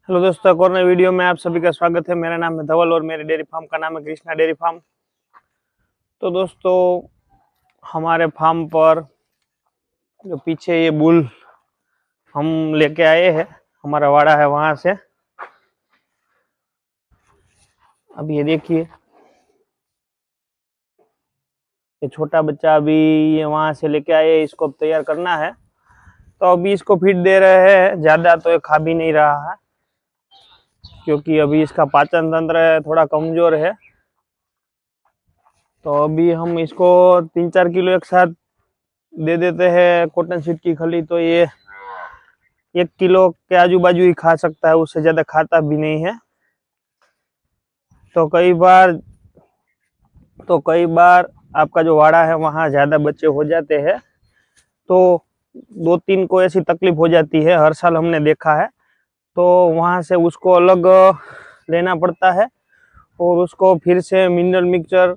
Hello दोस्तों, एक और नई वीडियो में आप सभी का स्वागत है। मेरा नाम है धवल और मेरे डेयरी फार्म का नाम है कृष्णा डेयरी फार्म। तो दोस्तों, हमारे फार्म पर जो पीछे ये बुल हम लेके आए हैं, हमारा वाड़ा है वहां से। अब ये देखिए, ये छोटा बच्चा अभी ये वहां से लेके आए, इसको अब तैयार करना है। तो अभी इसको फीड दे रहे हैं, ज्यादा तो ये खा भी नहीं रहा है क्योंकि अभी इसका पाचन तंत्र थोड़ा कमजोर है। तो अभी हम इसको 3-4 किलो एक साथ दे देते हैं कॉटन सीड की खली, तो ये 1 किलो के आजू बाजू ही खा सकता है, उससे ज्यादा खाता भी नहीं है। तो कई बार आपका जो वाड़ा है वहाँ ज्यादा बच्चे हो जाते हैं, तो 2-3 को ऐसी तकलीफ हो जाती है, हर साल हमने देखा है। तो वहाँ से उसको अलग लेना पड़ता है और उसको फिर से मिनरल मिक्सचर,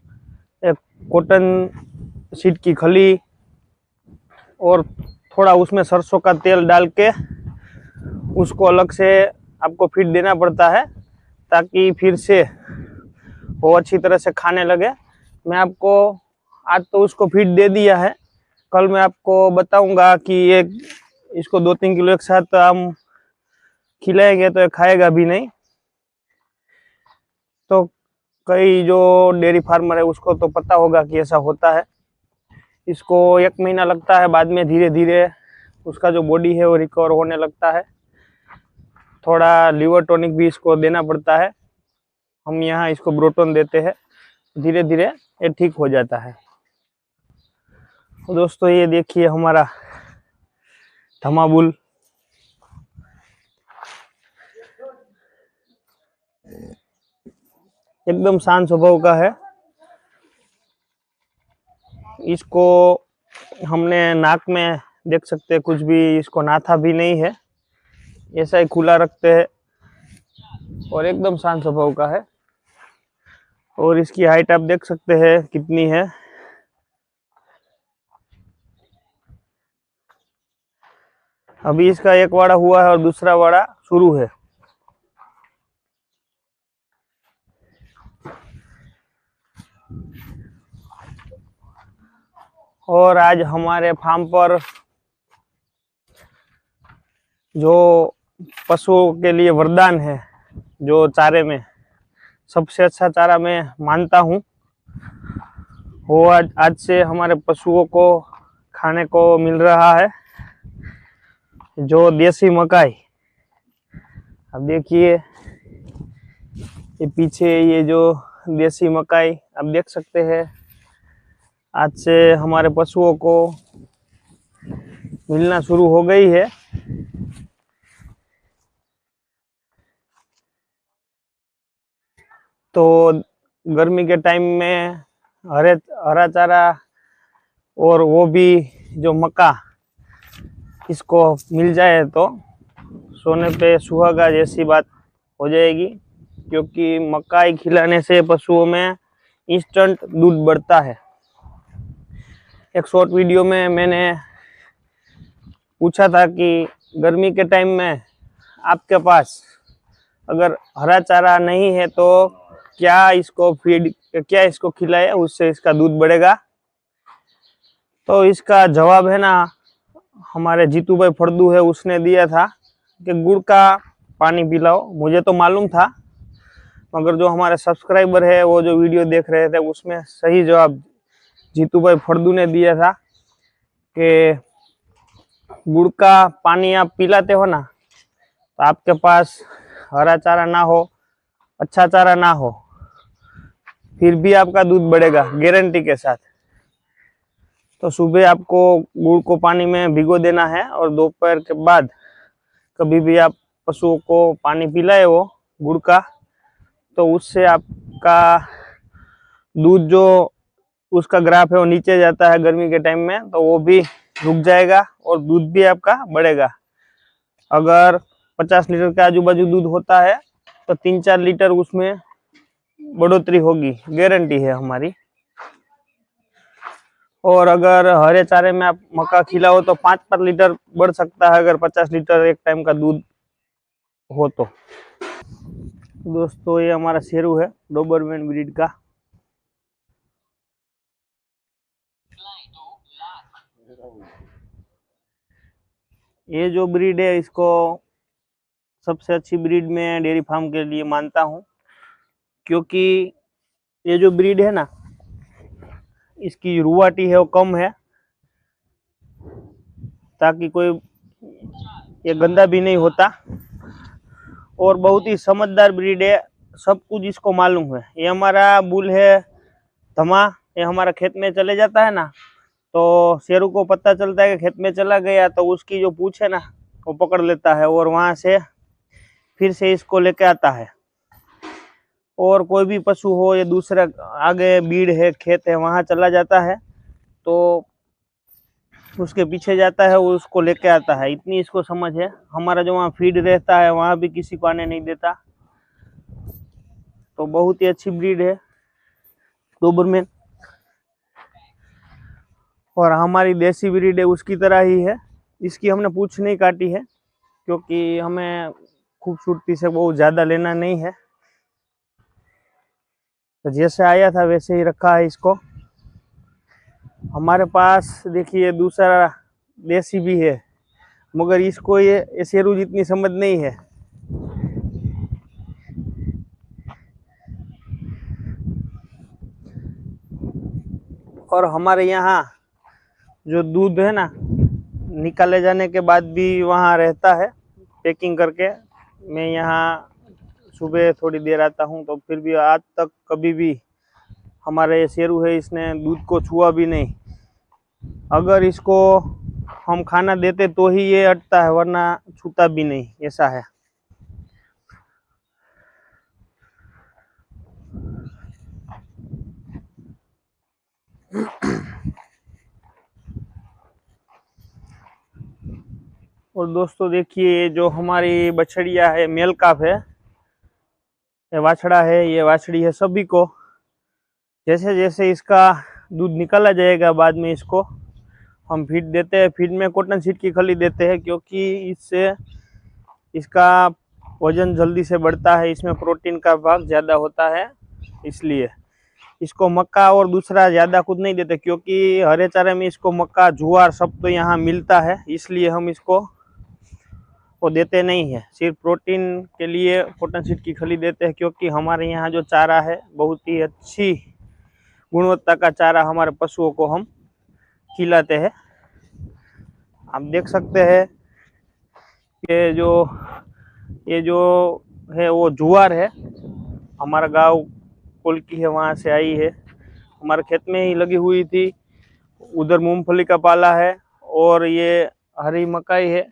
एक कॉटन सीड की खली और थोड़ा उसमें सरसों का तेल डाल के उसको अलग से आपको फीड देना पड़ता है, ताकि फिर से वो अच्छी तरह से खाने लगे। मैं आपको आज तो उसको फीड दे दिया है, कल मैं आपको बताऊंगा कि ये इसको 2-3 किलो एक साथ हम खिलाएंगे तो ये खाएगा भी नहीं। तो कई जो डेयरी फार्मर है उसको तो पता होगा कि ऐसा होता है। इसको 1 महीना लगता है, बाद में धीरे धीरे उसका जो बॉडी है वो रिकवर होने लगता है। थोड़ा लीवर टॉनिक भी इसको देना पड़ता है, हम यहाँ इसको ब्रोटोन देते हैं, धीरे धीरे ये ठीक हो जाता है। तो दोस्तों, ये देखिए हमारा धमाबुल, एकदम शांत स्वभाव का है। इसको हमने नाक में देख सकते हैं, कुछ भी इसको नाथा भी नहीं है, ऐसा ही खुला रखते हैं और एकदम शांत स्वभाव का है। और इसकी हाइट आप देख सकते हैं कितनी है। अभी इसका एक वाड़ा हुआ है और दूसरा वाड़ा शुरू है। और आज हमारे फार्म पर जो पशुओं के लिए वरदान है, जो चारे में सबसे अच्छा चारा मैं मानता हूँ, वो आज से हमारे पशुओं को खाने को मिल रहा है, जो देसी मकाई। अब देखिए, ये पीछे ये जो देसी मकाई आप देख सकते हैं, आज से हमारे पशुओं को मिलना शुरू हो गई है। तो गर्मी के टाइम में हरा चारा और वो भी जो मक्का इसको मिल जाए तो सोने पे सुहागा जैसी बात हो जाएगी, क्योंकि मकाई खिलाने से पशुओं में इंस्टेंट दूध बढ़ता है। एक शॉर्ट वीडियो में मैंने पूछा था कि गर्मी के टाइम में आपके पास अगर हरा चारा नहीं है तो क्या इसको खिलाए, उससे इसका दूध बढ़ेगा। तो इसका जवाब है ना, हमारे जीतू भाई फर्दू है, उसने दिया था कि गुड़ का पानी पिलाओ। मुझे तो मालूम था, मगर जो हमारे सब्सक्राइबर है वो जो वीडियो देख रहे थे उसमें सही जवाब जीतू भाई फर्दू ने दिया था कि गुड़ का पानी आप पिलाते हो ना, तो आपके पास हरा चारा ना हो, अच्छा चारा ना हो, फिर भी आपका दूध बढ़ेगा गारंटी के साथ। तो सुबह आपको गुड़ को पानी में भिगो देना है और दोपहर के बाद कभी भी आप पशुओं को पानी पिलाए वो गुड़ का, तो उससे आपका दूध जो उसका ग्राफ है वो नीचे जाता है गर्मी के टाइम में, तो वो भी रुक जाएगा और दूध भी आपका बढ़ेगा। अगर 50 लीटर के आजू बाजू दूध होता है तो 3-4 लीटर उसमें बढ़ोतरी होगी, गारंटी है हमारी। और अगर हरे चारे में आप मक्का खिलाओ तो 5-5 लीटर बढ़ सकता है, अगर 50 लीटर एक टाइम का दूध हो तो। दोस्तों ये हमारा शेरू है डोबरमैन ब्रीड का। ये जो ब्रीड है इसको सबसे अच्छी ब्रीड में डेयरी फार्म के लिए मानता हूँ, क्योंकि ये जो ब्रीड है ना इसकी रुआटी है वो कम है, ताकि कोई ये गंदा भी नहीं होता, और बहुत ही समझदार ब्रीड है, सब कुछ इसको मालूम है। ये हमारा बुल है धमा, ये हमारा खेत में चले जाता है ना, तो शेरू को पता चलता है कि खेत में चला गया, तो उसकी जो पूंछ है ना वो पकड़ लेता है और वहां से फिर से इसको लेके आता है। और कोई भी पशु हो या दूसरा आगे बीड़ है खेत है वहां चला जाता है तो उसके पीछे जाता है, वो उसको लेके आता है। इतनी इसको समझ है। हमारा जो वहाँ फीड रहता है वहां भी किसी को आने नहीं देता। तो बहुत ही अच्छी ब्रीड है डोबरमैन। और हमारी देसी ब्रीड है उसकी तरह ही है। इसकी हमने पूंछ नहीं काटी है, क्योंकि हमें खूबसूरती से बहुत ज़्यादा लेना नहीं है। तो जैसे आया था वैसे ही रखा है इसको। हमारे पास देखिए दूसरा देसी भी है, मगर इसको ये शेरू जितनी समझ नहीं है। और हमारे यहाँ जो दूध है ना निकाले जाने के बाद भी वहाँ रहता है पैकिंग करके। मैं यहाँ सुबह थोड़ी देर आता हूँ, तो फिर भी आज तक कभी भी हमारे ये शेरू है इसने दूध को छुआ भी नहीं। अगर इसको हम खाना देते तो ही ये हटता है, वरना छूता भी नहीं, ऐसा है। और दोस्तों देखिए जो हमारी बछड़िया है मेल काफ है, ये वाछड़ा है, ये वाछड़ी है, सभी को जैसे जैसे इसका दूध निकाला जाएगा बाद में इसको हम फीड देते हैं। फीड में कॉटन सीड की खली देते हैं, क्योंकि इससे इसका वजन जल्दी से बढ़ता है, इसमें प्रोटीन का भाग ज़्यादा होता है। इसलिए इसको मक्का और दूसरा ज़्यादा कुछ नहीं देते, क्योंकि हरे चारे में इसको मक्का ज्वार सब तो यहाँ मिलता है, इसलिए हम इसको वो देते नहीं है। सिर्फ प्रोटीन के लिए कॉटन सीड की खली देते हैं, क्योंकि हमारे यहाँ जो चारा है बहुत ही अच्छी गुणवत्ता का चारा हमारे पशुओं को हम खिलाते हैं। आप देख सकते हैं कि ये जो है वो जुआर है, हमारा गांव कोलकी है वहाँ से आई है, हमारे खेत में ही लगी हुई थी। उधर मूंगफली का पाला है और ये हरी मकाई है,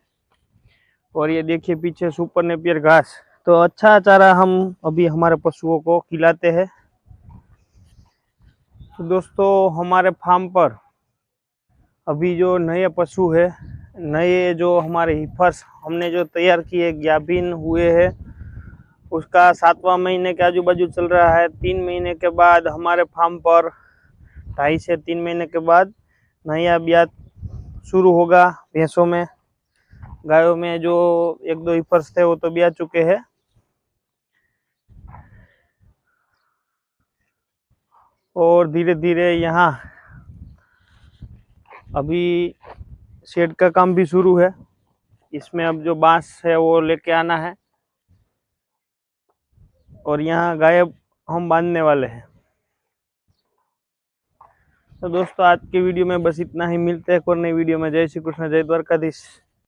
और ये देखिए पीछे सुपर नेपियर घास। तो अच्छा चारा हम अभी हमारे पशुओं को खिलाते हैं। तो दोस्तों हमारे फार्म पर अभी जो नए पशु है, नए जो हमारे हिफर्स हमने जो तैयार किए गाभिन हुए हैं, उसका 7वां महीने के आजू बाजू चल रहा है। 3 महीने के बाद हमारे फार्म पर 2.5 से 3 महीने के बाद नया ब्यात शुरू होगा भैंसों में। गायों में जो 1-2 हिफर्स थे वो तो ब्याह चुके हैं। और धीरे धीरे यहाँ अभी शेड का काम भी शुरू है, इसमें अब जो बांस है वो लेके आना है, और यहाँ गाय हम बांधने वाले हैं। तो दोस्तों आज की वीडियो में बस इतना ही। मिलते हैं एक और नई वीडियो में। जय श्री कृष्ण, जय द्वारकाधीश।